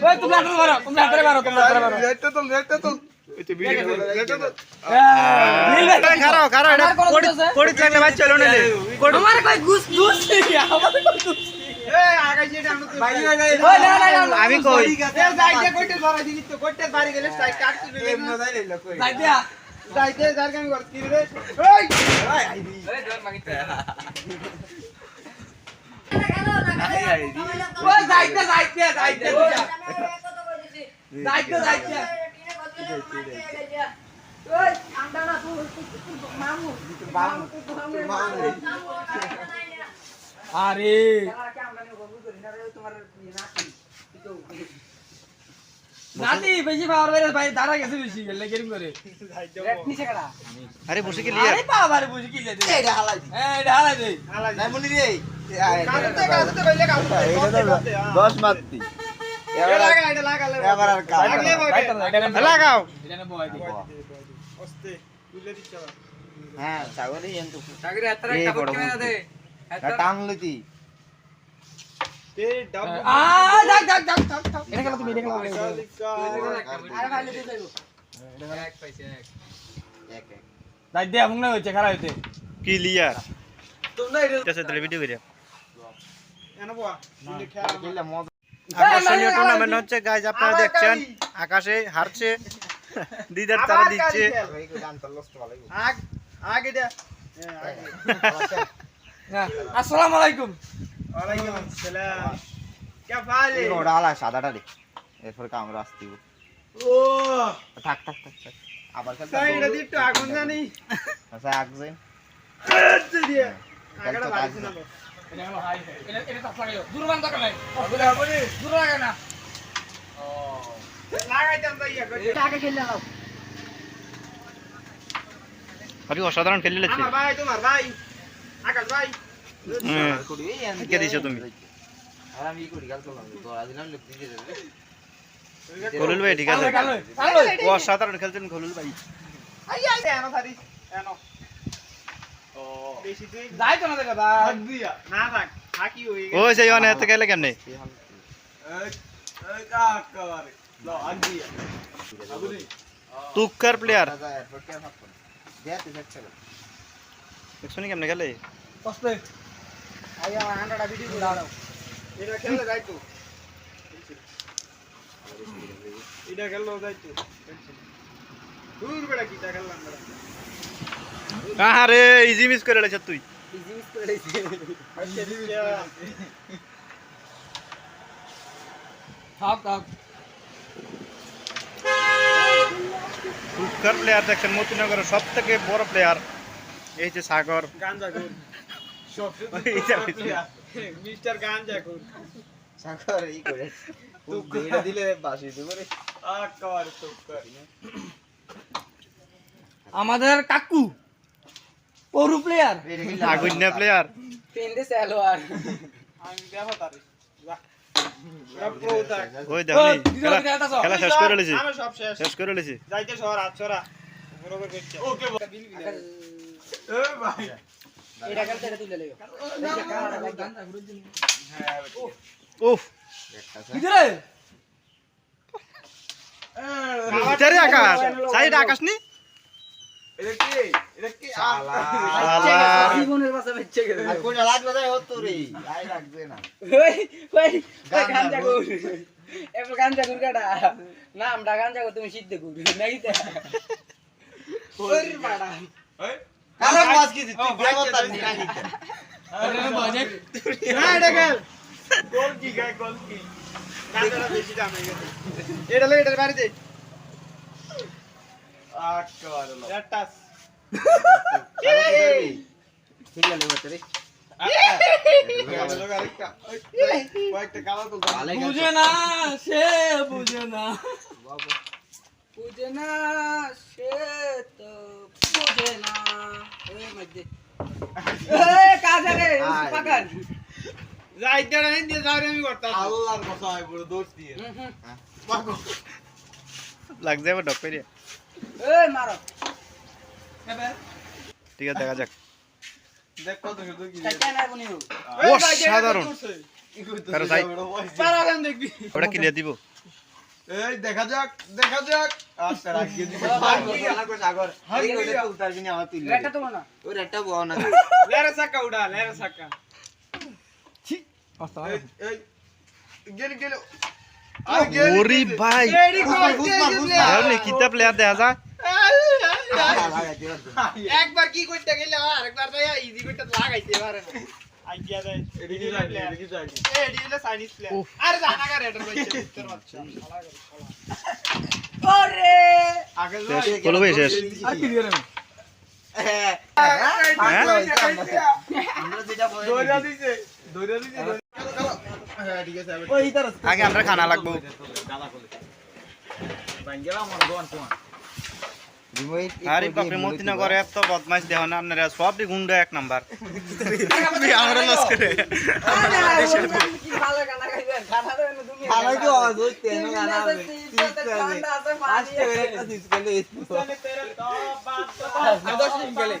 ওই তুমি হাতে মারো রেটটা তো এটা ভিডিও রেটটা তো খারাপ এটা কোড়ি লাগলে ভাই চলো না আমার কই ঘুষ আমার কই ঘুষ এই আগে যেটা ভাই আমি কই যাইতে কইতে ধরা দিবি তো কইতে বাড়ি গেলে স্ট্রাইক কাট দিবি এমন যাইলে কই যাইতে যার কাম কর কি রে ওই আইদি এই দর মাগিতে ওই যাইতে ওই আন্ডা না তুই মামু আরে নাতি বেশি পাওয়ার বাইরে দাঁড়া গেছে বেশি গেলে গেম করে আরে বসে কি লিয়া আরে বাবা রে বসে কি লিয়া এটা হালাই এটা হালাই দে নাই মনি রে কাজতে কইলে কাজ 10 মারতি এটা লাগালে এবার আর কাজ লাগাও এটা না বয় অস্তে তুলে দিছ হ্যাঁ সাগরে এন্ত সাগরে এতরা কাপড় কেন দে এটা টান লইতি তে ডাব ডাক এটা গেল তুমি এটা গেল আরে ভাই লইতে যাইবো এক পাইছে এক দাই দে আমনা হইছে খারাপ হইছে কি লিয়া তোমরা এটা তাহলে ভিডিও করিয়া এনে বয়া দিলে খেলা মজা আকর্ষণীয় টুর্নামেন্ট হচ্ছে গাইজ আপনারা দেখছেন আকাশে হারছে দিদার তারা দিচ্ছে আসসালামু আলাইকুম ওয়ালাইকুম আসসালাম কে ফালে ওড়া আলা সাদাটা রে এরপর কামরা আসতি ও থাক আবার কাল সাইডে দিটু আগুন জানি আচ্ছা আগুন দিয়ে আগড়া বাড়িছ না এটা হলো হাই এটা তাপ লাগাইও দূর বান্ধ করে নাই দূর লাগে না ও লাগাইতাম তো ইয়া করে কাকে খেললে নাও আরে অসাধারণ খেললে লাগছে আমার ভাই তোমার ভাই আকাশ ভাই কে দিছো তুমি আর আমি করি গাল করলাম দৌড়া দিলাম লিখতে দিয়ে দেবে খলিল ভাই ঠিক আছে অসাধারণ খেলছেন খলিল ভাই আই এনো সারি এনো ও বেশি তুই যাই তো না দেখা ভাগ দিয়া না থাক থাকি হই গেল ওই সেই অনে এত গেলে কেমনে এই কাকারে লো আগ দিয়া আবুনি তুক্কার প্লেয়ার দেখছনি কেমনে খেলে কষ্টে আই আমার 100টা ভিডিও দাও এটা খেলে যাই তো এটা খেললো যাই তো দূর বেটা কিটা খেললাম আমরা আরে ইজি মিস করে লেছ তুই ইজি মিস করে লেছি থাক তুক্কার প্লেয়ার দেখছেন মতিনগরের সবথেকে বড় প্লেয়ার এই যে সাগর গাঞ্জাখোর মিস্টার গাঞ্জাখোর সাগর এই করে তুক্কা দিলে বাসি দেব রে আকার তুক্কা আমাদের কাকু পরু প্লেয়ার আগুন্না প্লেয়ার তিনটে সেলোয়ার আমি দেখো তারে ওই দেখনি খেলা শেষ করে লেছি আমি সব শেষ করে লেছি যাইতে শহর আছরা বরাবর করছে ওকে এ ভাই এটা কালতে তুলে লইও উফ কিরে তেরে আকাশ সাইড আকাশ নি এটা কি শালা জীবনের বাসা বেচে গেল আর কোন লাগবে যায় হতো রে আই লাগবে না ওই গাঞ্জা গুড় এবার গাঞ্জা গুড় কাটা না আমরা গাঞ্জা গুড় তুমি সিদ্ধ গুড় নাই তে ওই বাড়া ওই কালা মাছ কি তুই বেগতা নিনা নিতে আরে বাজে না এটা গেল গোল কি গায় গোল কি গাঞ্জাটা বেশি দাম হয়ে গেছে এটা লই এটা বাড়ি দে আকার লো টাস ঠিক আছে বলতে রে বুঝে না সে বুঝে না সে তো বুঝে না কাজে রে পাকান যাইতে না হিন্দি যারে আমি করতাম আল্লাহর কথা হয় বড় দোষ দিয়ে লাগ যাবে ডক করে এই মারো ঠিক আছে দেখা যাক দেখ কত সুন্দর কি ও সাধারণ আরে ভাই পারালাম দেখবি ওটা কি লিয়ে দিব এই দেখা যাক আচ্ছা রাখিয়ে দিবি সাগর এই ওটা উতার কিনে আমার তুই রেটটা তো না ওই রেটটা বও না লেরে সাকা উড়া লেরে সাকা এই গেল ওরে ভাই এডি কইতে আপনি কিতা প্লেয়ার দেখা যায় একবার কি কইতে গেলে আরেকবার তো ইজি কইতে লাগাইতে পারে না আইডিয়া দেয় এদিকে যাই এডি হলো সাইনিস প্লেয়ার আরে জানা করে এটার কইতে উত্তর বাচ্চা আগে বলো ভাই শেষ আমরা যেটা বলি দৌড়া দিছে হ্যাঁ ঠিক আছে ওই তার আগে আমরা খানা লাগবো বাঙ্গেলা মন দোন তোমার আরে বাপরে মতি না করে এত বদমাইশ দেহ না আপনারা সব দি গুন্ডা এক নাম্বার আমরা লস করে খানা কি আওয়াজ হইতে না গানা আসতে একটা দিস গেলে তেরে তো বাত তো 10 দিন গেলে